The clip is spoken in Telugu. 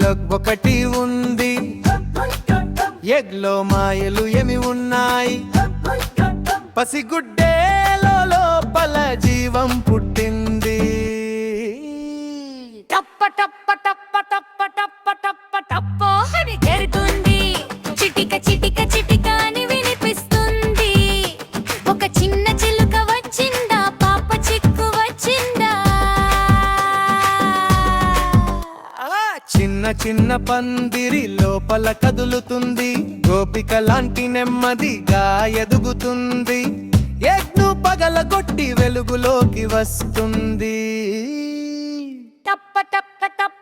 ఒకటి ఉంది. ఎగ్లో మాయలు ఏమి ఉన్నాయి? పసిగుడ్డేలో లోపల జీవం పుట్టింది. టప్ప టప్ప టప్ప టప్ప టప్ప టప్ప టప్పో అని ఎగురుతుంది. చిటిక చిటిక చిటిక అని వినిపిస్తుంది. ఒక చిన్న చిలుక వచ్చిందా, పాప చిక్కు వచ్చిందా? చిన్న చిన్న పందిరి లోపల కదులుతుంది. గోపిక లాంటి నెమ్మదిగా ఎదుగుతుంది. ఎగ్ను పగలగొట్టి వెలుగులోకి వస్తుంది. టప్ప టప్ప టప్ప